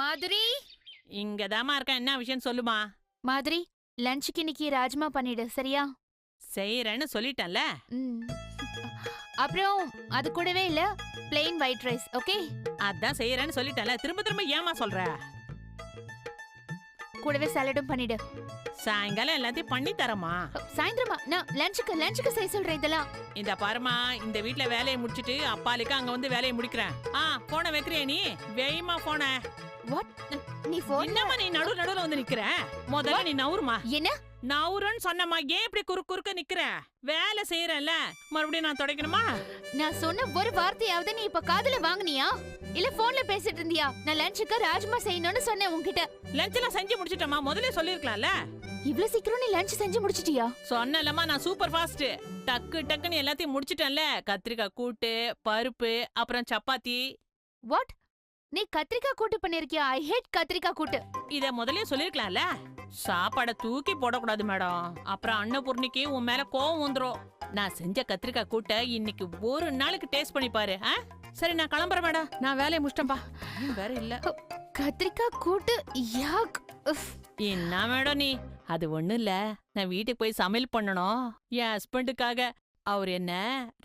மாதுரி, இங்கதாம்மா இருக்கேன். என்ன விஷயம் சொல்லுமா? மாதுரி, லஞ்சுக்கு இன்னைக்கு ராஜ்மா பண்ணிடு, சரியா? செய்யறேன்னு சொல்லிட்டேன்ல. அப்புறம் அது கூடவே இல்ல plain white rice, ஓகே? அதான் செய்யறேன்னு சொல்லிட்டேன்ல. திரும்ப திரும்ப ஏமா சொல்ற? கூடவே சாலடும் பண்ணிடு. சாயங்காலம் எல்லாத்தையும் பண்ணி தரமா? சாயந்திரமா நான் லஞ்சுக்கு செய்ய சொல்றேன் இதெல்லாம். இந்த பாருமா, இந்த வீட்ல வேலையை முடிச்சிட்டு அப்பாலுக்கு அங்க வந்து வேலையை முடிக்கிறேன். போனை வைக்கிறியா நீ? வேயுமா போனை. வாட்? நீ போன் என்னம்மா நீ நடுவுல வந்து நிக்கிற? முதல்ல நீ நவுருமா. என்ன நவுருன்னு சொன்னமா, ஏன் இப்படி குறுக்க நிக்கிற? வேலை செய்யறேன்ல, மறுபடியும் நான் தொடக்கணுமா? நான் சொன்ன ஒரு வார்த்தையாவது நீ இப்ப காதுல வாங்குனியா? இல்ல போன்ல பேசிட்டு இருந்தியா? நான் லஞ்சுக்கு ராஜ்மா செய்யணும்னு சொன்னேன் உன்கிட்ட. லஞ்ச் எல்லாம் செஞ்சு முடிச்சிட்டமா, முதல்ல சொல்லிருக்கலாம்ல. இவ்ளோ சீக்கிரம் நீ லஞ்ச் செஞ்சு முடிச்சிட்டியா? சொன்னலமா, நான் சூப்பர் ஃபாஸ்ட். டக்குன்னு எல்லாத்தையும் முடிச்சிட்டேன்ல. கத்திரிக்காய் கூட்டு, பருப்பு, அப்புறம் சப்பாத்தி. வாட்? நீ கத்திரிக்காய் கூட்டு பண்ணிருக்கியா? ஐ ஹேட் கத்திரிக்காய் கூட்டு. இத முதல்ல சொல்லிருக்கலாம்ல. சாப்பாட தூக்கி போடக்கூடாது மேடம். அப்புறம் அன்னபூர்ணிக்கு உன் மேல கோவம் வந்துரும். நான் செஞ்ச கத்திரிக்காய் கூட்ட இன்னைக்கு ஒரு நாளைக்கு டேஸ்ட் பண்ணி பாரு. சரி, நான் கிளம்புறேன் மேடம். நான் வேலையை முடிச்சிட்டேன்பா. வேற இல்ல. கத்திரிக்காய் கூட்டு யாக். என்ன மேடம் நீ? அது ஒண்ணும் இல்ல, நான் வீட்டுக்கு போய் சமையல் பண்ணணும் என் ஹஸ்பண்டுக்காக. அவர் என்ன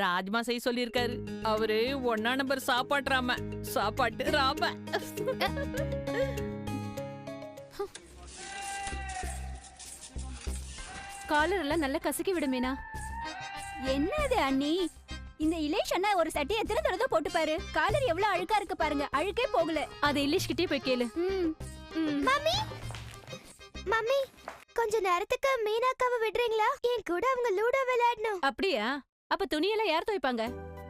ராஜ்மா செய்ய சொல்லிருக்காரு. அவரு 1 நம்பர் சாப்பாட்டு ராம. காலர் எல்லாம் நல்லா கசக்கி விடு மீனா. என்னது அண்ணி, இந்த இலேஷ் அண்ணா ஒரு சட்டை எத்தனை தடவை போட்டு பாரு. காலர் எவ்வளவு அழுக்கா இருக்கு பாருங்க. அழுக்கே போகல. அது இலிஷ் கிட்டே போய் கேளு. மம்மி மம்மி, கொஞ்ச நேரத்துக்கு மீனாக்காவை விடுறீங்களா? என் கூட அவங்க லூடோ விளையாடணும். அப்படியா? அப்ப துணியெல்லாம் யார் துவைப்பாங்க?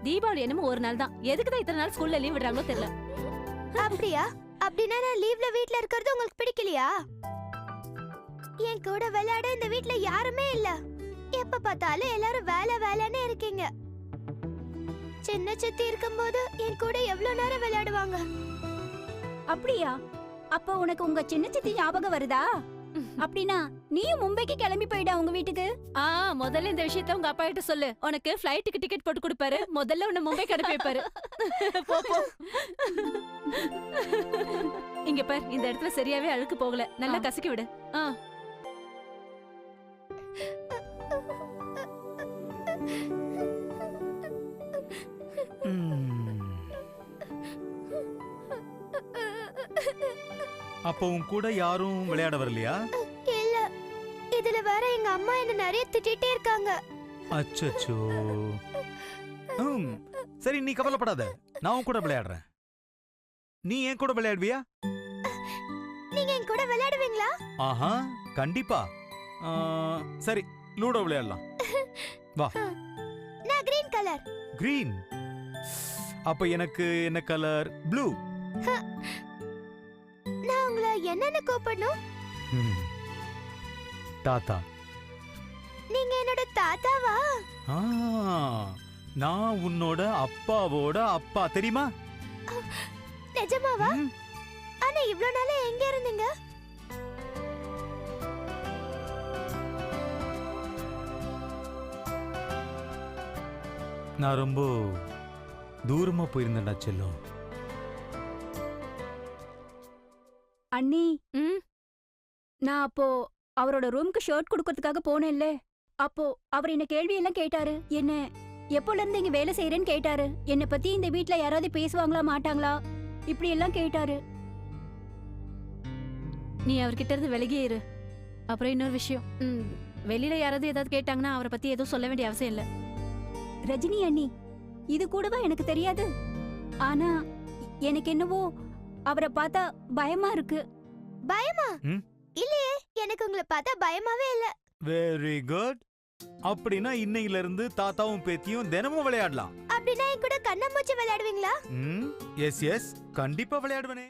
தீபாவளி என்னமோ ஒரு நாள் தான். எதுக்கு தான் இத்தனை நாள் ஸ்கூல்ல லீவ் விடுறாங்களோ தெரியல. அப்படியா? அப்படின்னா நான் லீவ்ல வீட்ல இருக்கிறது உங்களுக்கு பிடிக்கலையா? என் கூட விளையாட இந்த வீட்ல யாருமே இல்ல. எப்ப பார்த்தாலும் எல்லாரும் வேலைன்னு இருக்கீங்க. சின்ன சித்தி இருக்கும்போது என் கூட எவ்வளவு நேரம் விளையாடுவாங்க. அப்படியா? அப்ப உனக்கு உங்க சின்ன சித்தி ஞாபகம் வருதா? அப்படின்னா நீயும் மும்பைக்கு கிளம்பி போயிடா உங்க வீட்டுக்கு. முதல்ல இந்த விஷயத்த உங்க அப்பா கிட்ட சொல்லு. உனக்கு ஃளைட்டுக்கு டிக்கெட் போட்டு கொடுப்பாரு. முதல்ல உன்னை மும்பைக்கு அனுப்பி வைப்பாரு. போ. இங்க பார், இந்த இடத்துல சரியாவே அழுக்கு போகல. நல்லா கசக்கி விடு. அப்போ உன் கூட யாரும் விளையாட வரலையா? இல்ல, இதுல வேற எங்க அம்மா என்ன நிறைய திட்டிட்டே இருக்காங்க. அச்சச்சோ. சரி, நீ கவலைப்படாத, நான் உன் கூட விளையாடுறேன். நீ என் கூட விளையாடுவியா? நீங்க என் கூட விளையாடுவீங்களா? ஆஹா, கண்டிப்பா. சரி, லூடோ விளையாடலாம். வா. நான் கிரீன் கலர். கிரீன்? அப்ப எனக்கு என்ன கலர்? ப்ளூ. நான் உங்களை என்னன்னு கூப்பிடணும்? தாத்தா. நீங்க என்னோட தாத்தாவா? நான் உன்னோட அப்பாவோட அப்பா, தெரியுமா? நிஜமாவா? ஆனா இவ்ளோ நாளா எங்க இருந்தீங்க? நான் ரொம்ப தூரமா போயிருந்தேன்டா செல்லம். அண்ணி, நான் அப்போ அவரோட ரூமுக்கு ஷர்ட் கொடுக்கறதுக்காக போனேன்ல. அப்போ அவர் என்ன கேள்வி எல்லாம் கேட்டாரு. என்ன எப்போல இருந்து இங்க வேலை செய்யறேன்னு கேட்டாரு. என்ன பத்தி இந்த வீட்ல யாராவது பேசுவாங்களா மாட்டாங்களா இப்படி எல்லாம் கேட்டாரு. நீ அவர்கிட்ட இருந்து விலகியே இரு. அப்புறம் இன்னொரு விஷயம், வெளியில யாராவது ஏதாவது கேட்டாங்கன்னா அவரை பத்தி எதுவும் சொல்ல வேண்டிய அவசியம் இல்ல. ரஜினி அண்ணி, இது கூடவா எனக்கு தெரியாது? ஆனா எனக்கு என்னவோ அவரை பார்த்தா பயமா இருக்கு. பயமா? இல்லையே, எனக்கு உங்களை பார்த்தா பயமாவே இல்ல. Very good. அப்படின்னா இன்னையில இருந்து தாத்தாவும் பேத்தியும் தினமும் விளையாடலாம். அப்படின்னா என் கூட கண்ணாமூச்சி விளையாடுவீங்களா? எஸ், கண்டிப்பா விளையாடுவேனே.